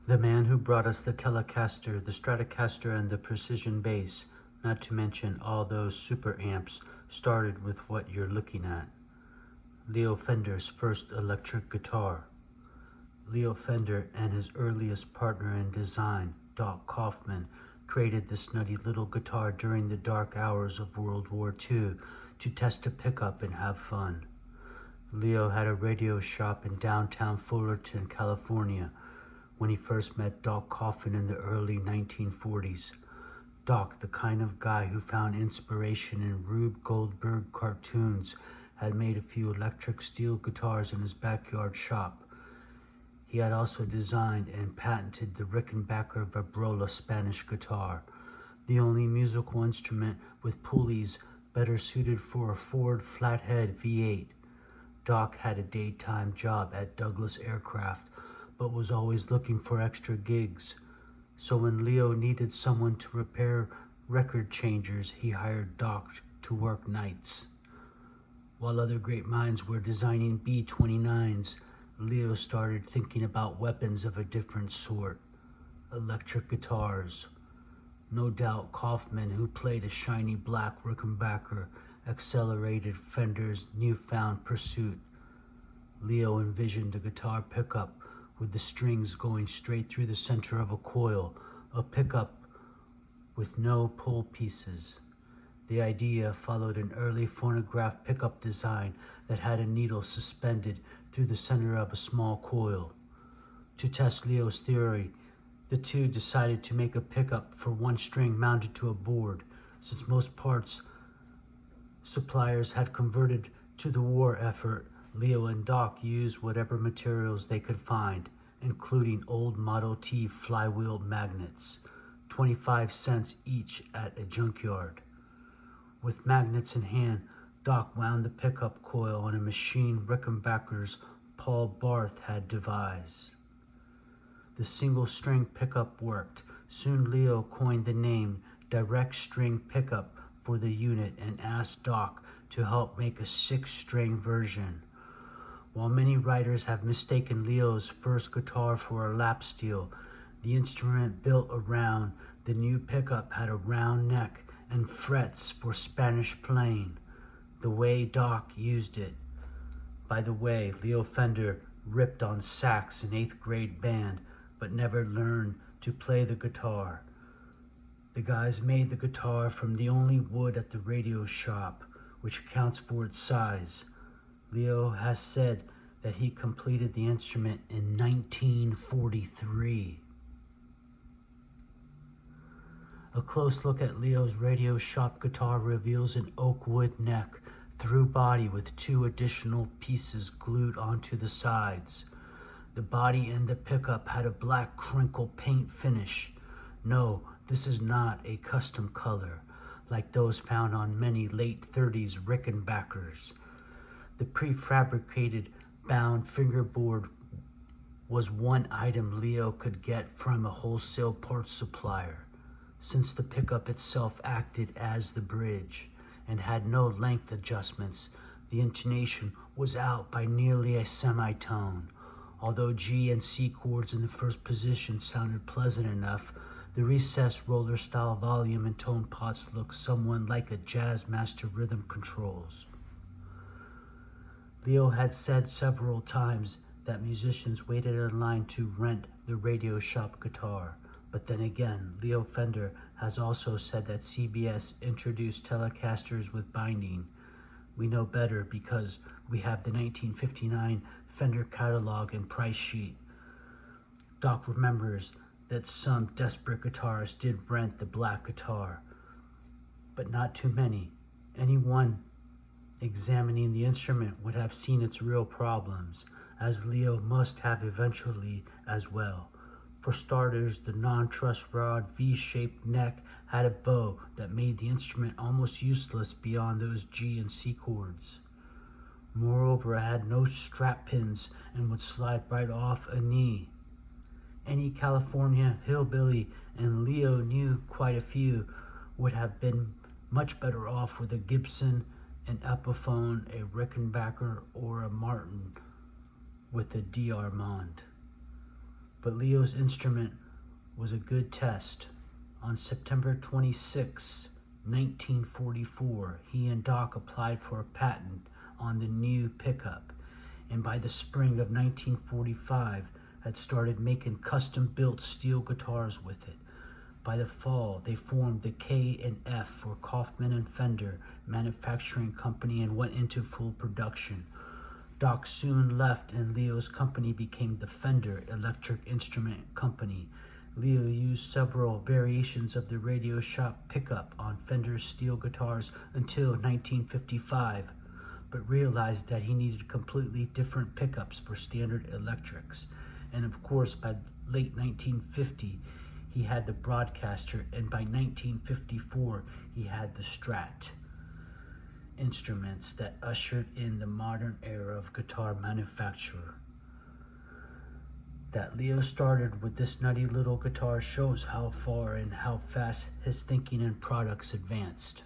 The man who brought us the Telecaster, the Stratocaster, and the Precision Bass, not to mention all those super amps, started with what you're looking at. Leo Fender's first electric guitar. Leo Fender and his earliest partner in design, Doc Kaufman, created this nutty little guitar during the dark hours of World War II to test a pickup and have fun. Leo had a radio shop in downtown Fullerton, California, when he first met Doc Kaufman in the early 1940s. Doc, the kind of guy who found inspiration in Rube Goldberg cartoons, had made a few electric steel guitars in his backyard shop. He had also designed and patented the Rickenbacker Vibrola Spanish guitar, the only musical instrument with pulleys better suited for a Ford flathead V8. Doc had a daytime job at Douglas Aircraft, but was always looking for extra gigs. So when Leo needed someone to repair record changers, he hired Doc to work nights. While other great minds were designing B-29s, Leo started thinking about weapons of a different sort, electric guitars. No doubt Kaufman, who played a shiny black Rickenbacker, accelerated Fender's newfound pursuit. Leo envisioned a guitar pickup with the strings going straight through the center of a coil, a pickup with no pull pieces. The idea followed an early phonograph pickup design that had a needle suspended through the center of a small coil. To test Leo's theory, the two decided to make a pickup for one string mounted to a board, since most parts suppliers had converted to the war effort. Leo and Doc used whatever materials they could find, including old Model T flywheel magnets, 25 cents each at a junkyard. With magnets in hand, Doc wound the pickup coil on a machine Rickenbacker's Paul Barth had devised. The single-string pickup worked. Soon Leo coined the name direct string pickup for the unit and asked Doc to help make a 6-string version. While many writers have mistaken Leo's first guitar for a lap steel, the instrument built around the new pickup had a round neck and frets for Spanish playing, the way Doc used it. By the way, Leo Fender ripped on sax in 8th grade band, but never learned to play the guitar. The guys made the guitar from the only wood at the radio shop, which accounts for its size. Leo has said that he completed the instrument in 1943. A close look at Leo's radio shop guitar reveals an oak wood neck, through body with 2 additional pieces glued onto the sides. The body and the pickup had a black crinkle paint finish. No, this is not a custom color, like those found on many late 30s Rickenbackers. The prefabricated bound fingerboard was one item Leo could get from a wholesale parts supplier, since the pickup itself acted as the bridge and had no length adjustments. The intonation was out by nearly a semitone. Although G and C chords in the first position sounded pleasant enough, the recessed roller style volume and tone pots looked somewhat like a jazz master rhythm controls. Leo had said several times that musicians waited in line to rent the radio shop guitar. But then again, Leo Fender has also said that CBS introduced Telecasters with binding. We know better because we have the 1959 Fender catalog and price sheet. Doc remembers that some desperate guitarists did rent the black guitar, but not too many. Anyone examining the instrument would have seen its real problems, as Leo must have eventually as well. For starters, the non-truss rod V-shaped neck had a bow that made the instrument almost useless beyond those G and C chords. Moreover, it had no strap pins and would slide right off a knee. Any California hillbilly, and Leo knew quite a few, would have been much better off with a Gibson, an Epiphone, a Rickenbacker, or a Martin with a D'Armond. but Leo's instrument was a good test. On September 26, 1944, he and Doc applied for a patent on the new pickup, and by the spring of 1945 had started making custom-built steel guitars with it. By the fall, they formed the K&F for Kaufman and Fender Manufacturing Company and went into full production. Doc soon left and Leo's company became the Fender Electric Instrument Company. Leo used several variations of the Radio Shop pickup on Fender's steel guitars until 1955, but realized that he needed completely different pickups for standard electrics. And of course, by late 1950, he had the Broadcaster, and by 1954, he had the Strat. Instruments that ushered in the modern era of guitar manufacture. That Leo started with this nutty little guitar shows how far and how fast his thinking and products advanced.